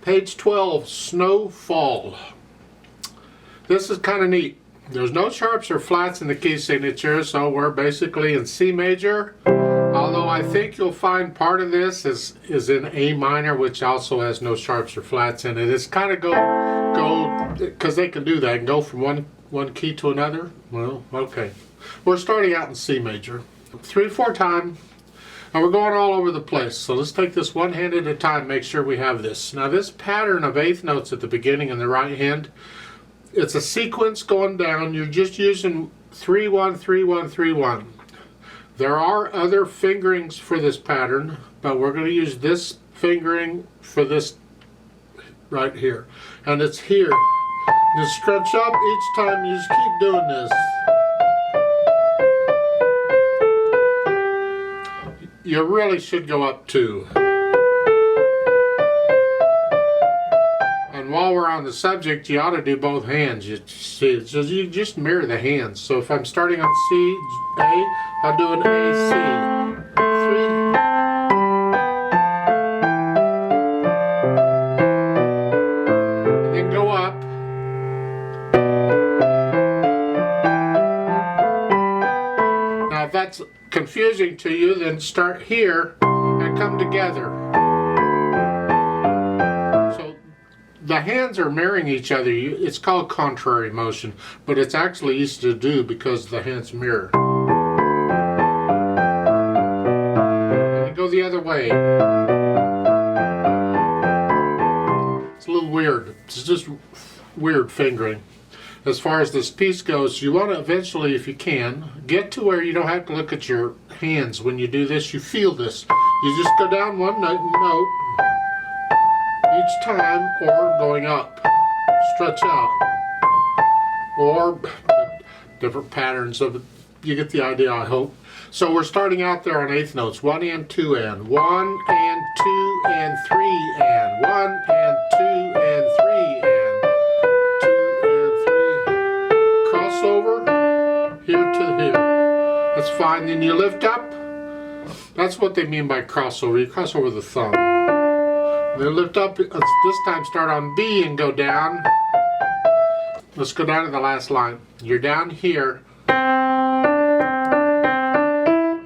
Page 12, Snowfall. This is kind of neat. There's no sharps or flats in the key signature, so we're basically in C major. Although I think you'll find part of this is in A minor, which also has no sharps or flats in it. It's kind of go, because they can do that and go from one key to another. Well, okay. We're starting out in C major. 3/4 time. And we're going all over the place, so let's take this one hand at a time, make sure we have this. Now this pattern of eighth notes at the beginning in the right hand, it's a sequence going down. You're just using 3-1, 3-1, 3-1. There are other fingerings for this pattern, but we're going to use this fingering for this right here. And it's here. Just stretch up each time, you just keep doing this. You really should go up 2. And while we're on the subject, you ought to do both hands. You see, you just mirror the hands. So if I'm starting on C, A, I'll do an A, C. 3. And then go up. Now if that's confusing to you, then start here and come together. So the hands are mirroring each other. It's called contrary motion, but it's actually easy to do because the hands mirror. And you go the other way. It's a little weird. It's just weird fingering. As far as this piece goes, you want to eventually, if you can, get to where you don't have to look at your hands. When you do this, you feel this. You just go down one note each time, or going up. Stretch out. Or different patterns of it. You get the idea, I hope. So we're starting out there on eighth notes. 1 and 2 and. 1 and 2 and 3 and. 1 and 2 and 3 and. Over here to here. That's fine. Then you lift up. That's what they mean by crossover. You cross over the thumb. Then lift up. Let's this time start on B and go down. Let's go down to the last line. You're down here.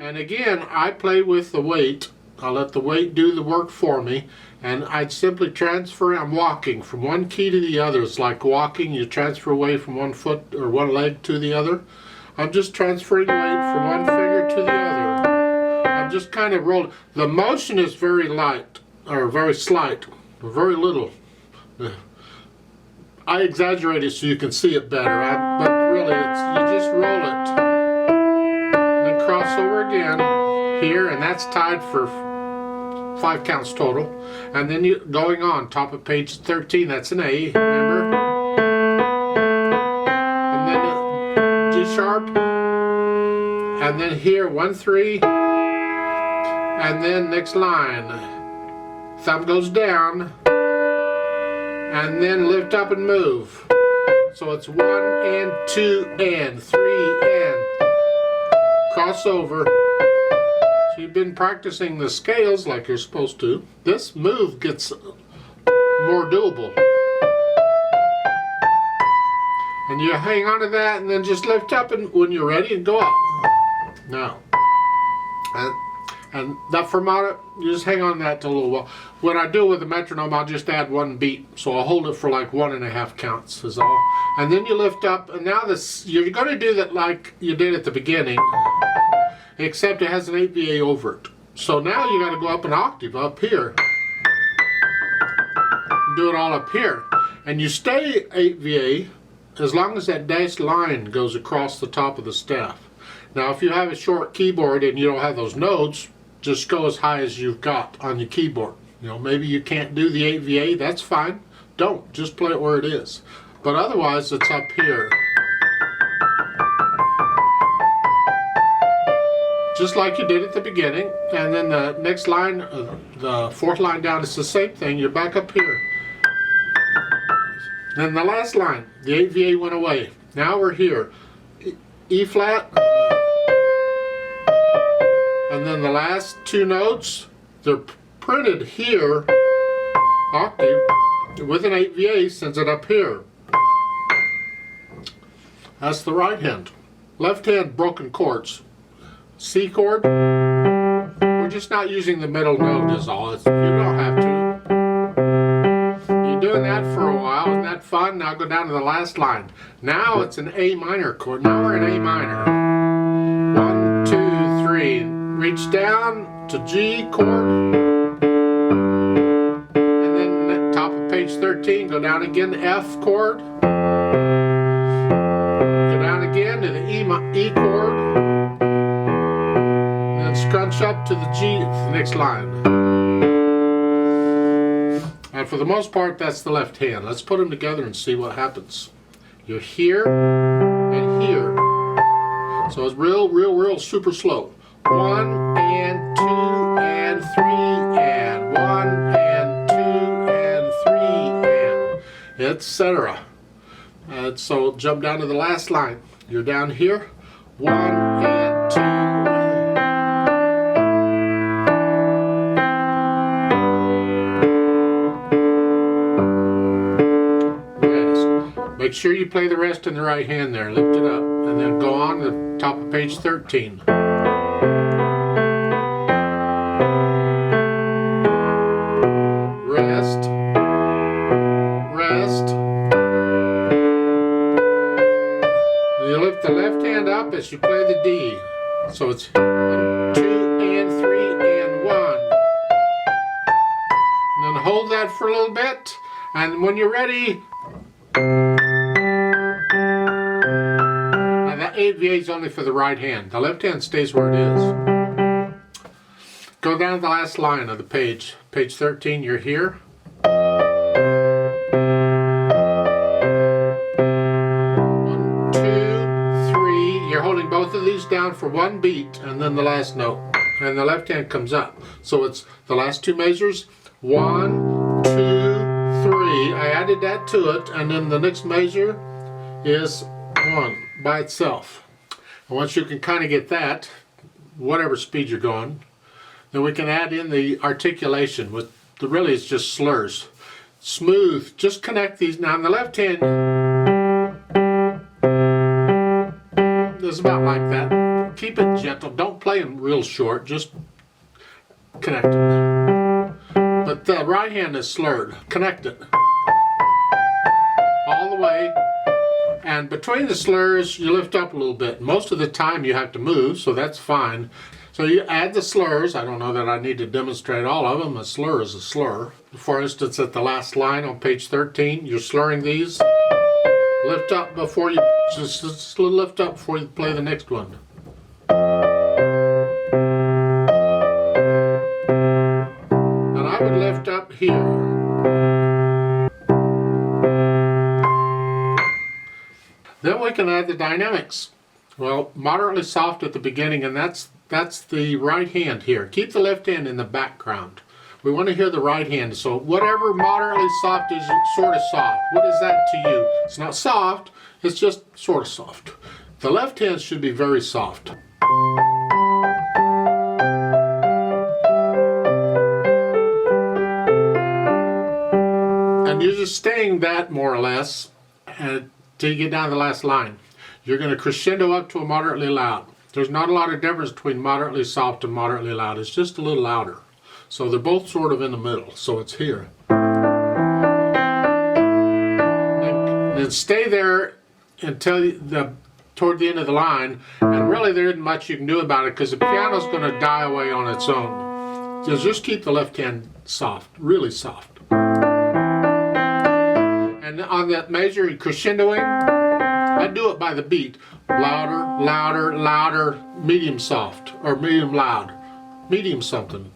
And again, I play with the weight. I'll let the weight do the work for me. And I'd simply transfer, I'm walking from one key to the other. It's like walking, you transfer away from one foot or one leg to the other. I'm just transferring weight from one finger to the other. I'm just kind of rolling. The motion is very light, or very slight, or very little. I exaggerate it so you can see it better, but really you just roll it. Then cross over again here, and that's tied for 5 counts total. And then you going on top of page 13, that's an A, remember? And then a G sharp, and then here 1, 3, and then next line, thumb goes down, and then lift up and move. So it's 1 and 2 and 3 and cross over. You've been practicing the scales like you're supposed to. This move gets more doable. And you hang on to that and then just lift up and when you're ready and go up. Now, and that fermata, you just hang on to that till a little while. When I do it with the metronome, I'll just add 1 beat. So I'll hold it for like 1.5 counts is all. And then you lift up, and now this, you're going to do that like you did at the beginning, except it has an 8VA over it. So now you got to go up an octave up here. Do it all up here. And you stay 8VA as long as that dashed line goes across the top of the staff. Now if you have a short keyboard and you don't have those notes, just go as high as you've got on your keyboard. You know, maybe you can't do the 8VA, that's fine. Don't, just play it where it is. But otherwise it's up here. Just like you did at the beginning. And then the next line, the 4th line down, is the same thing. You're back up here. Then the last line, the 8VA went away. Now we're here. E flat. And then the last 2 notes, they're printed here, octave with an 8 VA sends it up here. That's the right hand. Left hand, broken chords. C chord. We're just not using the middle note is all. You don't have to. You're doing that for a while. Isn't that fun? Now go down to the last line. Now it's an A minor chord. Now we're in A minor. 1, 2, 3. Reach down to G chord. And then at the top of page 13, go down again to F chord. Go down again to the E chord. And then scrunch up to the G, the next line. And for the most part, that's the left hand. Let's put them together and see what happens. You're here and here. So it's real super slow. 1 and 2 and 3 and 1 and 2 and 3 and etc. And so jump down to the last line. You're down here. 1 and 2. Make sure you play the rest in the right hand there. Lift it up. And then go on to the top of page 13. Rest. Rest. And you lift the left hand up as you play the D. So it's 1, 2, and 3, and 1. And then hold that for a little bit. And when you're ready, 8 VA is only for the right hand. The left hand stays where it is. Go down to the last line of the page. Page 13, you're here. 1, 2, 3. You're holding both of these down for one beat and then the last note. And the left hand comes up. So it's the last two measures. 1, 2, 3. I added that to it, and then the next measure is 1 by itself. And once you can kind of get that, whatever speed you're going, then we can add in the articulation. With the really it's just slurs. Smooth. Just connect these. Now on the left hand, it's about like that. Keep it gentle. Don't play them real short. Just connect it. But the right hand is slurred. Connect it all the way. And between the slurs, you lift up a little bit. Most of the time you have to move, so that's fine. So you add the slurs. I don't know that I need to demonstrate all of them. A slur is a slur. For instance, at the last line on page 13, you're slurring these. Lift up before you, just lift up before you play the next one. And I would lift up here. Then we can add the dynamics. Well, moderately soft at the beginning, and that's the right hand here. Keep the left hand in the background. We want to hear the right hand. So whatever moderately soft is, sort of soft. What is that to you? It's not soft, it's just sort of soft. The left hand should be very soft. And you're just staying that more or less till you get down to the last line. You're going to crescendo up to a moderately loud. There's not a lot of difference between moderately soft and moderately loud. It's just a little louder. So they're both sort of in the middle. So it's here. And then stay there until toward the end of the line. And really there isn't much you can do about it because the piano's going to die away on its own. So just keep the left hand soft, really soft. And on that measure, crescendoing, I do it by the beat. Louder, louder, louder, medium soft, or medium loud, medium something.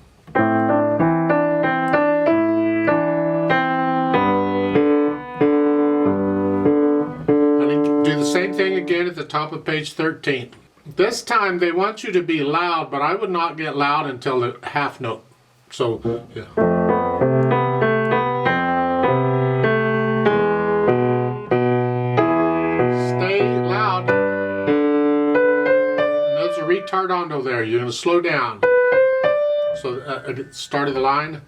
And do the same thing again at the top of page 13. This time they want you to be loud, but I would not get loud until the half note. So, yeah. Retardando there. You're going to slow down. So at the start of the line.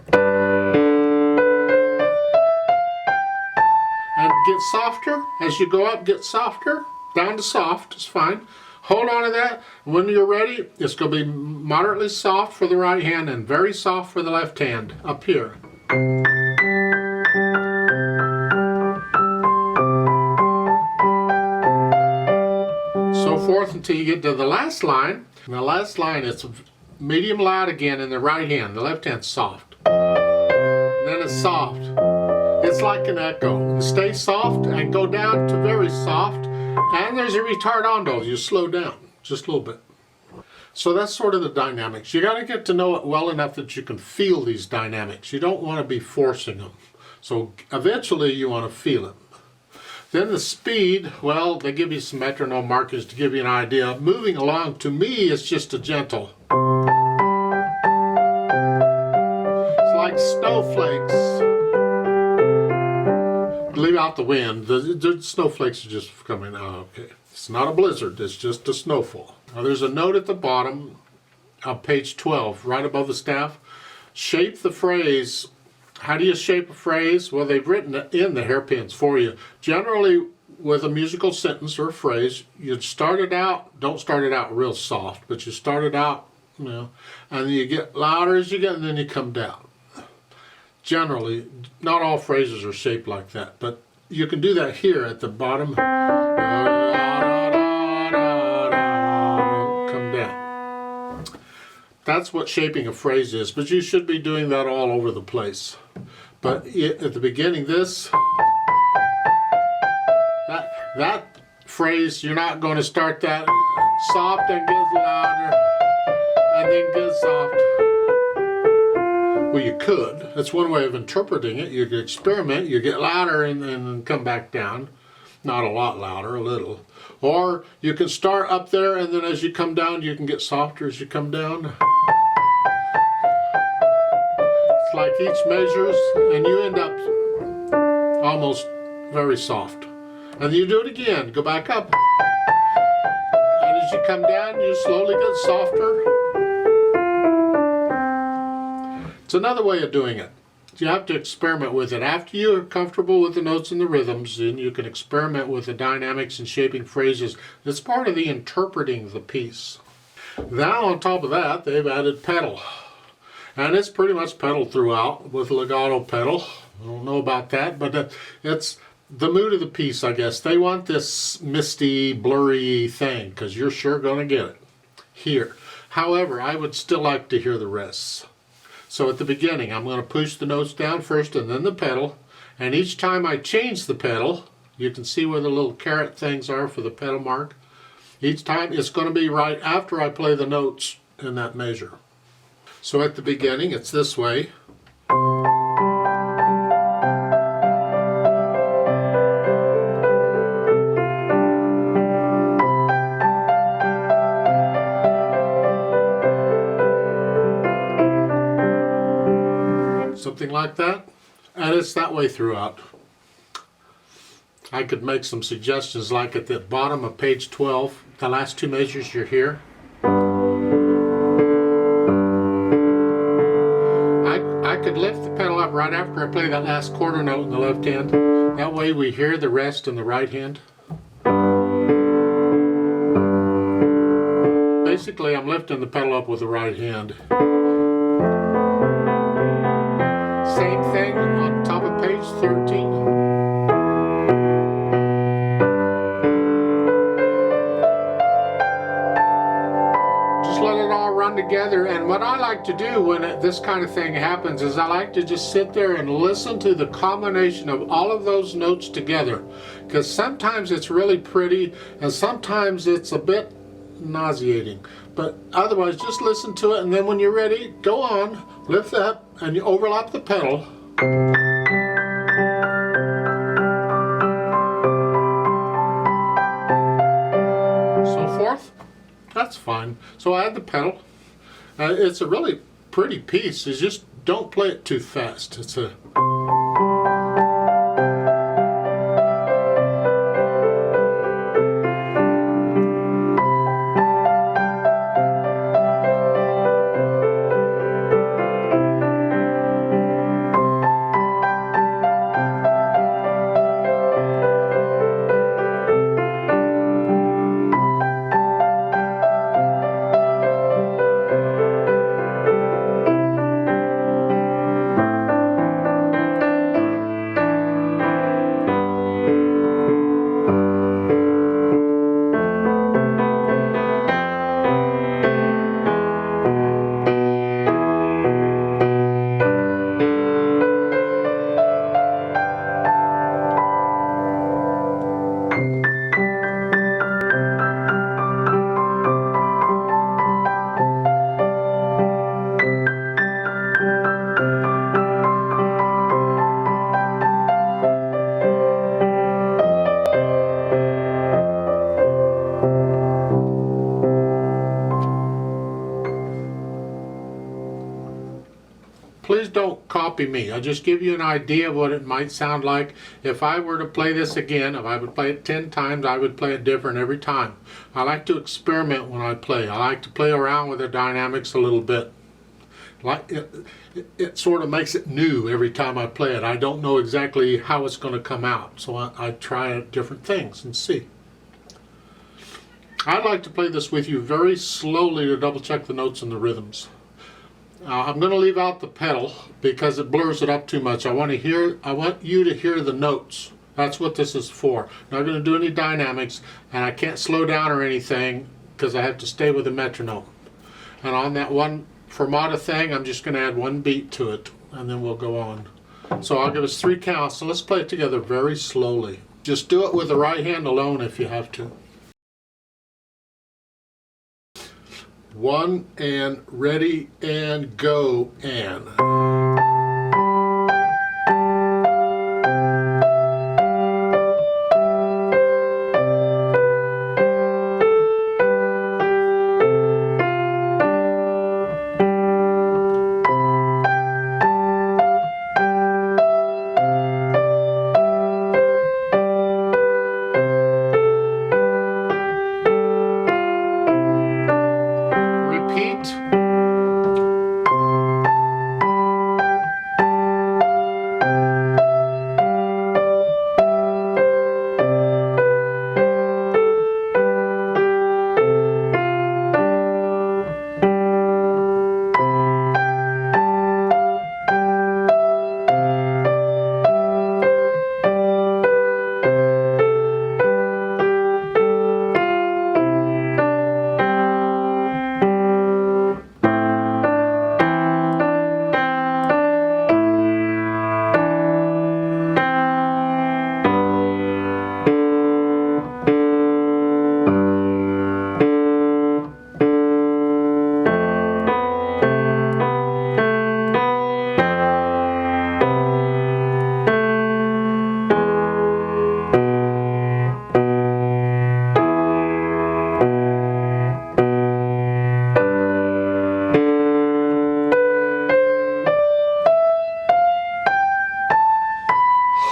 get softer. As you go up, get softer. Down to soft, it's fine. Hold on to that. When you're ready, it's going to be moderately soft for the right hand and very soft for the left hand up here. So forth until you get to the last line. And the last line, it's medium loud again in the right hand. The left hand's soft. And then it's soft. It's like an echo. Stay soft and go down to very soft. And there's a retardando. You slow down just a little bit. So that's sort of the dynamics. You got to get to know it well enough that you can feel these dynamics. You don't want to be forcing them. So eventually you want to feel it. Then the speed, well, they give you some metronome markers to give you an idea. Moving along, to me, it's just a gentle. It's like snowflakes. Leave out the wind. The snowflakes are just coming out. Okay. It's not a blizzard, it's just a snowfall. Now there's a note at the bottom of page 12, right above the staff. Shape the phrase. How do you shape a phrase? Well, they've written it in the hairpins for you. Generally, with a musical sentence or a phrase, you'd start it out, don't start it out real soft, but you start it out, you know, and you get louder as you get, and then you come down. Generally, not all phrases are shaped like that, but you can do that here at the bottom. Come down. That's what shaping a phrase is, but you should be doing that all over the place. But at the beginning, that phrase, you're not going to start that soft and get louder and then get soft. Well, you could. That's one way of interpreting it. You could experiment. You get louder and then come back down. Not a lot louder, a little. Or you can start up there, and then as you come down, you can get softer as you come down. It's like each measures, and you end up almost very soft. And then you do it again. Go back up. And as you come down, you slowly get softer. It's another way of doing it. You have to experiment with it. After you are comfortable with the notes and the rhythms, then you can experiment with the dynamics and shaping phrases. It's part of the interpreting the piece. Now on top of that, they've added pedal. And it's pretty much pedal throughout with legato pedal. I don't know about that, but it's the mood of the piece, I guess. They want this misty, blurry thing because you're sure going to get it here. However, I would still like to hear the rest. So at the beginning, I'm going to push the notes down first and then the pedal. And each time I change the pedal, you can see where the little caret things are for the pedal mark. Each time it's going to be right after I play the notes in that measure. So at the beginning, it's this way. Something like that, and it's that way throughout. I could make some suggestions like at the bottom of page 12, the last two measures you're here. I could lift the pedal up right after I play that last quarter note in the left hand. That way we hear the rest in the right hand. Basically, I'm lifting the pedal up with the right hand. Same thing on top of page 13. Just let it all run together. And what I like to do when this kind of thing happens is I like to just sit there and listen to the combination of all of those notes together. Because sometimes it's really pretty and sometimes it's a bit nauseating. But otherwise, just listen to it, and then when you're ready, go on, lift up, and you overlap the pedal. So forth. That's fine. So I add the pedal. It's a really pretty piece. You just don't play it too fast. It's a copy me. I just give you an idea of what it might sound like. If I were to play this again, if I would play it 10 times, I would play it different every time. I like to experiment when I play. I like to play around with the dynamics a little bit. Like it sort of makes it new every time I play it. I don't know exactly how it's going to come out, so I try different things and see. I'd like to play this with you very slowly to double check the notes and the rhythms. I'm going to leave out the pedal because it blurs it up too much. I want you to hear the notes. That's what this is for. Not going to do any dynamics, and I can't slow down or anything because I have to stay with the metronome. And on that one fermata thing, I'm just going to add one beat to it, and then we'll go on. So I'll give us 3 counts, so let's play it together very slowly. Just do it with the right hand alone if you have to. 1 and ready and go and.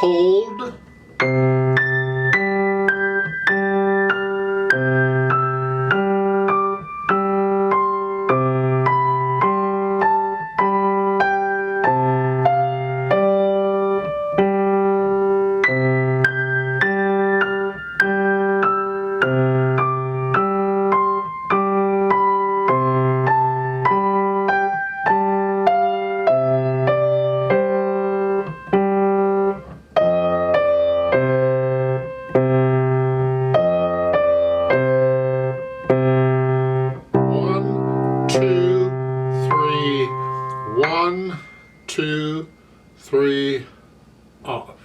Hold. One, two, three, off.